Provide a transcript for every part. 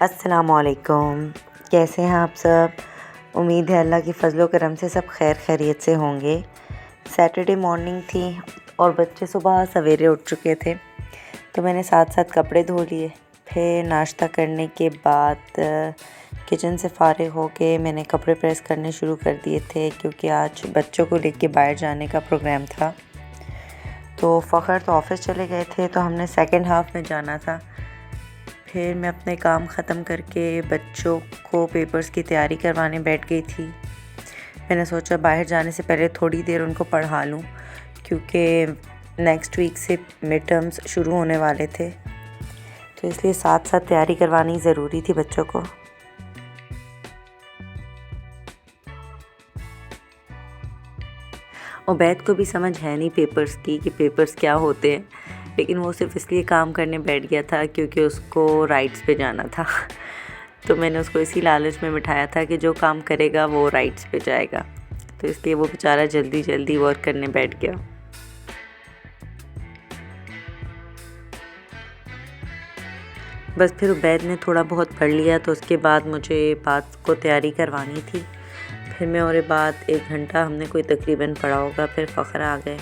अस्सलामुअलैकुम। कैसे हैं आप सब? उम्मीद है अल्लाह की फ़ज़ल व करम से सब खैर खैरियत से होंगे। सैटरडे मॉर्निंग थी और बच्चे सुबह सवेरे उठ चुके थे, तो मैंने साथ साथ कपड़े धो लिए। फिर नाश्ता करने के बाद किचन से फ़ारिग होके मैंने कपड़े प्रेस करने शुरू कर दिए थे, क्योंकि आज बच्चों को लेके बाहर जाने का प्रोग्राम था। तो फ़खर तो ऑफ़िस चले गए थे, तो हमने सेकंड हाफ़ में जाना था। फिर मैं अपने काम ख़त्म करके बच्चों को पेपर्स की तैयारी करवाने बैठ गई थी। मैंने सोचा बाहर जाने से पहले थोड़ी देर उनको पढ़ा लूँ, क्योंकि नेक्स्ट वीक से मिड टर्म्स शुरू होने वाले थे, तो इसलिए साथ साथ तैयारी करवानी ज़रूरी थी बच्चों को। उबैद को भी समझ है नहीं पेपर्स की कि पेपर्स क्या होते हैं, लेकिन वो सिर्फ इसलिए काम करने बैठ गया था क्योंकि उसको राइड्स पे जाना था। तो मैंने उसको इसी लालच में बिठाया था कि जो काम करेगा वो राइड्स पे जाएगा, तो इसलिए वो बेचारा जल्दी जल्दी वर्क करने बैठ गया। बस फिर उबैद ने थोड़ा बहुत पढ़ लिया, तो उसके बाद मुझे बात को तैयारी करवानी थी। फिर मैं और बाद 1 घंटा हमने कोई तकरीबन पढ़ा होगा, फिर फ़खर आ गए,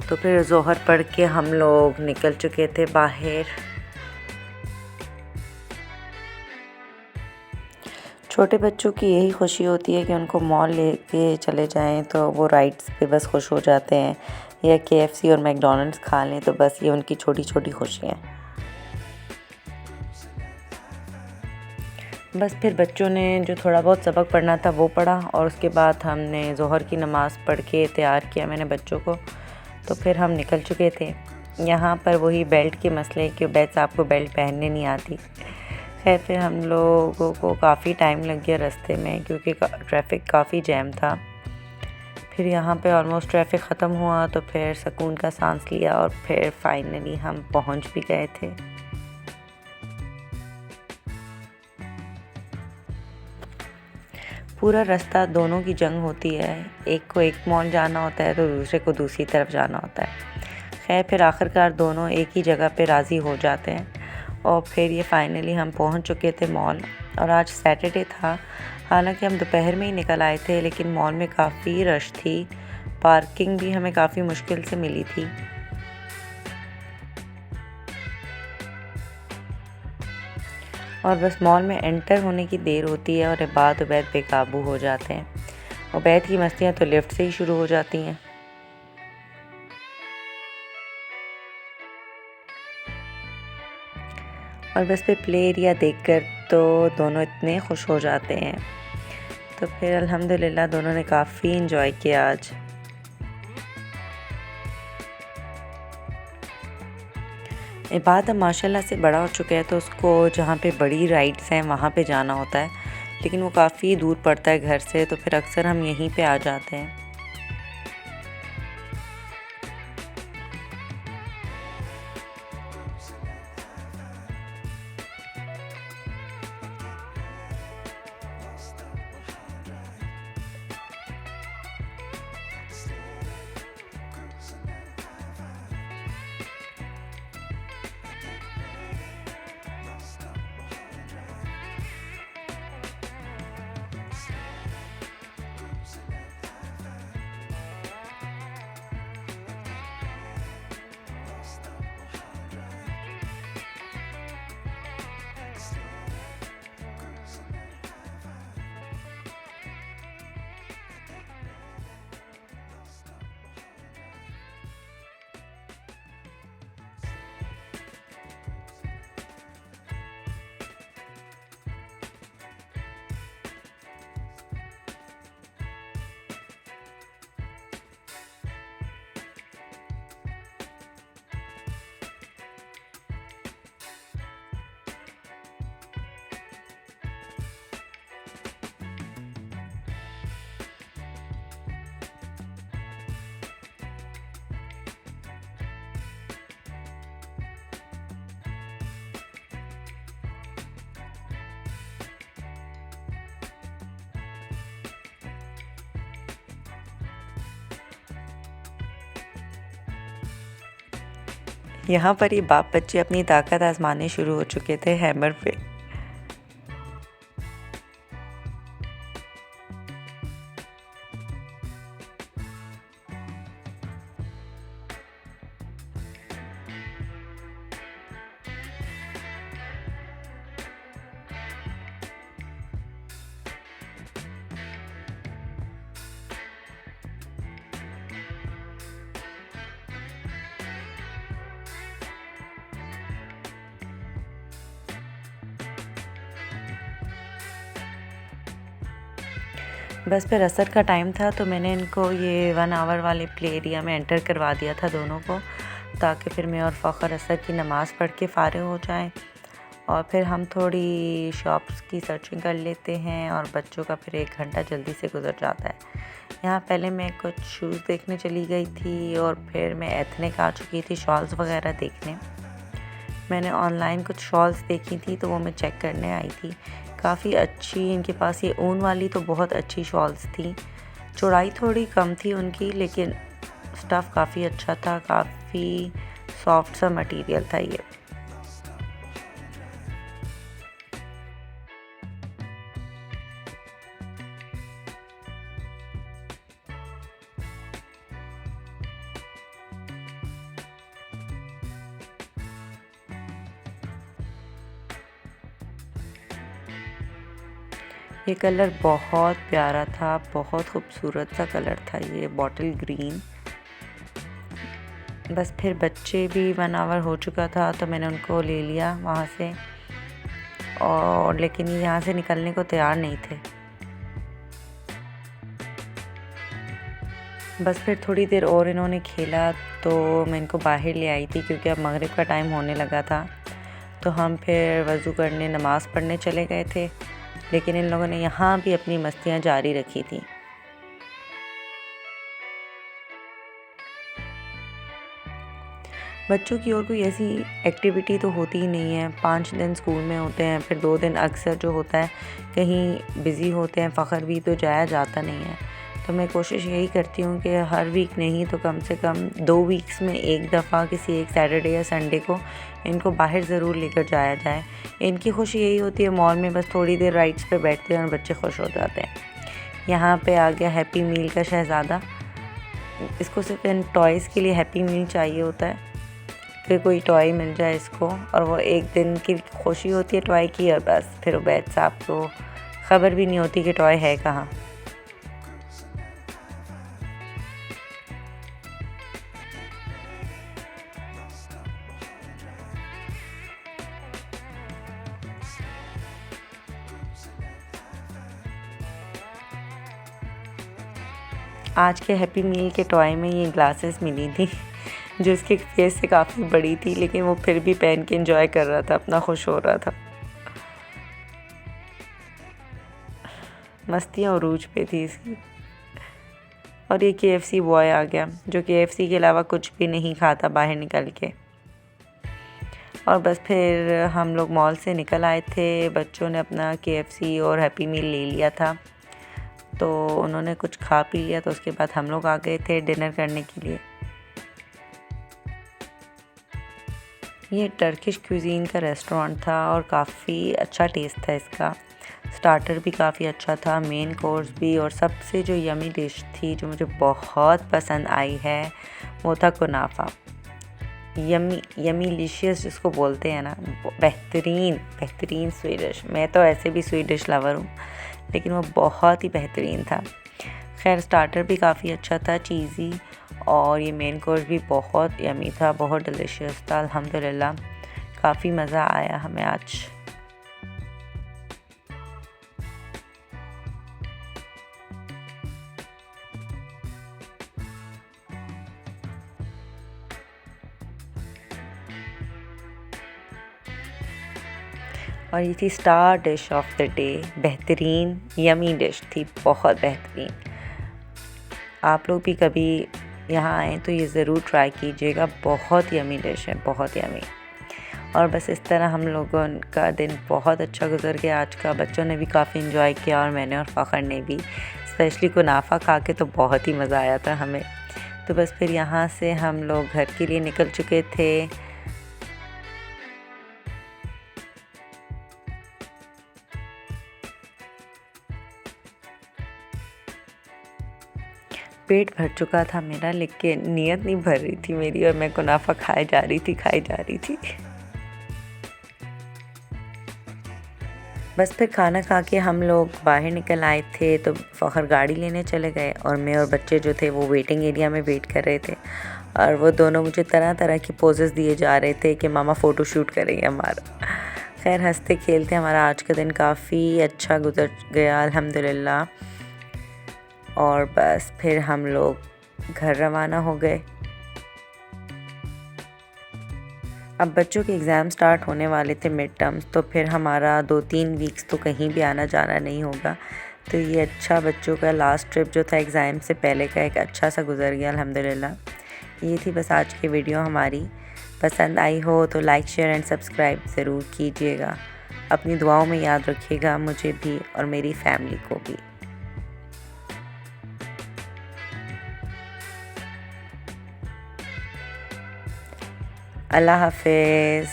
तो फिर ज़ोहर पढ़ के हम लोग निकल चुके थे बाहर। छोटे बच्चों की यही खुशी होती है कि उनको मॉल लेके चले जाएं तो वो राइड्स पे बस खुश हो जाते हैं, या KFC और मैकडॉनल्ड्स खा लें, तो बस ये उनकी छोटी छोटी खुशियाँ हैं। बस फिर बच्चों ने जो थोड़ा बहुत सबक पढ़ना था वो पढ़ा, और उसके बाद हमने ज़ोहर की नमाज़ पढ़ के तैयार किया मैंने बच्चों को, तो फिर हम निकल चुके थे। यहाँ पर वही बेल्ट के मसले कि उबैद साहब को बेल्ट पहनने नहीं आती। खैर फिर हम लोगों को काफ़ी टाइम लग गया रास्ते में, क्योंकि ट्रैफिक काफ़ी जैम था। फिर यहाँ पे ऑलमोस्ट ट्रैफिक ख़त्म हुआ, तो फिर सुकून का सांस लिया और फिर फाइनली हम पहुँच भी गए थे। पूरा रास्ता दोनों की जंग होती है, एक को एक मॉल जाना होता है तो दूसरे को दूसरी तरफ जाना होता है। खैर फिर आखिरकार दोनों एक ही जगह पे राज़ी हो जाते हैं, और फिर ये फाइनली हम पहुंच चुके थे मॉल। और आज सैटरडे था, हालांकि हम दोपहर में ही निकल आए थे, लेकिन मॉल में काफ़ी रश थी, पार्किंग भी हमें काफ़ी मुश्किल से मिली थी। और बस मॉल में एंटर होने की देर होती है और बाद उबैद बेकाबू हो जाते हैं। उबैद की मस्तियाँ तो लिफ्ट से ही शुरू हो जाती हैं। और बस फिर प्ले एरिया देखकर तो दोनों इतने खुश हो जाते हैं। तो फिर अल्हम्दुलिल्लाह दोनों ने काफ़ी इंजॉय किया आज। इबाद अब माशाल्लाह से बड़ा हो चुका है, तो उसको जहाँ पे बड़ी राइड्स हैं वहाँ पे जाना होता है, लेकिन वो काफ़ी दूर पड़ता है घर से, तो फिर अक्सर हम यहीं पे आ जाते हैं। यहाँ पर ये बाप बच्चे अपनी ताकत आजमाने शुरू हो चुके थे हैमर पे। बस फिर असर का टाइम था तो मैंने इनको ये 1 आवर वाले प्ले एरिया में एंटर करवा दिया था दोनों को, ताकि फिर मैं और फ़खर असर की नमाज़ पढ़ के फ़ारिग हो जाएं और फिर हम थोड़ी शॉप्स की सर्चिंग कर लेते हैं और बच्चों का फिर 1 घंटा जल्दी से गुजर जाता है। यहाँ पहले मैं कुछ शूज़ देखने चली गई थी और फिर मैं एथनिक आ चुकी थी शॉल्स वगैरह देखने। मैंने ऑनलाइन कुछ शॉल्स देखी थी तो वो मैं चेक करने आई थी। काफ़ी अच्छी इनके पास ये ऊन वाली तो बहुत अच्छी शॉल्स थी। चौड़ाई थोड़ी कम थी उनकी, लेकिन स्टफ़ काफ़ी अच्छा था, काफ़ी सॉफ्ट सा मटेरियल था ये। ये कलर बहुत प्यारा था, बहुत खूबसूरत सा कलर था ये बॉटल ग्रीन। बस फिर बच्चे भी 1 आवर हो चुका था तो मैंने उनको ले लिया वहाँ से, और लेकिन ये यहाँ से निकलने को तैयार नहीं थे। बस फिर थोड़ी देर और इन्होंने खेला तो मैं इनको बाहर ले आई थी, क्योंकि अब मगरिब का टाइम होने लगा था। तो हम फिर वज़ू करने नमाज़ पढ़ने चले गए थे, लेकिन इन लोगों ने यहाँ भी अपनी मस्तियाँ जारी रखी थी। बच्चों की और कोई ऐसी एक्टिविटी तो होती ही नहीं है। 5 दिन स्कूल में होते हैं, फिर 2 दिन अक्सर जो होता है कहीं बिज़ी होते हैं, फ़खर भी तो जाया जाता नहीं है। तो मैं कोशिश यही करती हूँ कि हर वीक नहीं तो कम से कम 2 वीक्स में एक दफ़ा किसी एक सैटरडे या संडे को इनको बाहर ज़रूर लेकर जाया जाए। इनकी खुशी यही होती है, मॉल में बस थोड़ी देर राइड्स पे बैठते हैं और बच्चे खुश हो जाते हैं। यहाँ पे आ गया हैप्पी मील का शहज़ादा। इसको सिर्फ इन टॉयज़ के लिए हैप्पी मील चाहिए होता है कि कोई टॉय मिल जाए इसको, और वो एक दिन की खुशी होती है टॉय की, और बस फिर उबैद साहब को ख़बर भी नहीं होती कि टॉय है कहाँ। आज के हैप्पी मील के टॉय में ये ग्लासेस मिली थी जो इसके फेस से काफ़ी बड़ी थी, लेकिन वो फिर भी पहन के एंजॉय कर रहा था, अपना खुश हो रहा था। मस्तियाँ उरूज पे थी इसकी। और ये KFC बॉय आ गया जो KFC के अलावा कुछ भी नहीं खाता बाहर निकल के। और बस फिर हम लोग मॉल से निकल आए थे। बच्चों ने अपना KFC और हैप्पी मील ले लिया था, तो उन्होंने कुछ खा पी लिया, तो उसके बाद हम लोग आ गए थे डिनर करने के लिए। ये टर्किश क्यूज़ीन का रेस्टोरेंट था और काफ़ी अच्छा टेस्ट था इसका। स्टार्टर भी काफ़ी अच्छा था, मेन कोर्स भी, और सबसे जो यमी डिश थी जो मुझे बहुत पसंद आई है वो था कुनाफा। यमीलिशियस जिसको बोलते हैं ना, बेहतरीन स्वीडिश। मैं तो ऐसे भी स्वीडिश लवर हूँ, लेकिन वो बहुत ही बेहतरीन था। खैर स्टार्टर भी काफ़ी अच्छा था, चीज़ी, और ये मेन कोर्स भी बहुत यमी था, बहुत डिलीशियस था। अल्हम्दुलिल्लाह काफ़ी मज़ा आया हमें आज। और ये थी star dish of the day, बेहतरीन यमी डिश थी, बहुत बेहतरीन। आप लोग भी कभी यहाँ आएँ तो ये ज़रूर ट्राई कीजिएगा, बहुत यमी डिश है, बहुत यमी। और बस इस तरह हम लोगों का दिन बहुत अच्छा गुजर गया आज का। बच्चों ने भी काफ़ी इन्जॉय किया और मैंने और फ़खर ने भी, स्पेशली कुनाफा खा के तो बहुत ही मज़ा आया था हमें। तो बस फिर यहाँ से हम लोग घर के लिए निकल चुके थे। पेट भर चुका था मेरा, लेकिन नीयत नहीं भर रही थी मेरी, और मैं कुनाफा खाई जा रही थी। बस फिर खाना खा के हम लोग बाहर निकल आए थे, तो फ़खर गाड़ी लेने चले गए और मैं और बच्चे जो थे वो वेटिंग एरिया में वेट कर रहे थे, और वो दोनों मुझे तरह तरह की पोजेस दिए जा रहे थे कि मामा फ़ोटो शूट करेंगे हमारा। खैर हंसते खेलते हमारा आज का दिन काफ़ी अच्छा गुजर गया अल्हम्दुलिल्लाह। और बस फिर हम लोग घर रवाना हो गए। अब बच्चों के एग्ज़ाम स्टार्ट होने वाले थे मिड टर्म्स, तो फिर हमारा 2-3 वीक्स तो कहीं भी आना जाना नहीं होगा। तो ये अच्छा बच्चों का लास्ट ट्रिप जो था एग्ज़ाम से पहले का एक अच्छा सा गुजर गया अल्हम्दुलिल्लाह। ये थी बस आज की वीडियो हमारी। पसंद आई हो तो लाइक शेयर एंड सब्सक्राइब ज़रूर कीजिएगा। अपनी दुआओं में याद रखिएगा मुझे भी और मेरी फैमिली को भी। अल्लाह हाफ़िज़।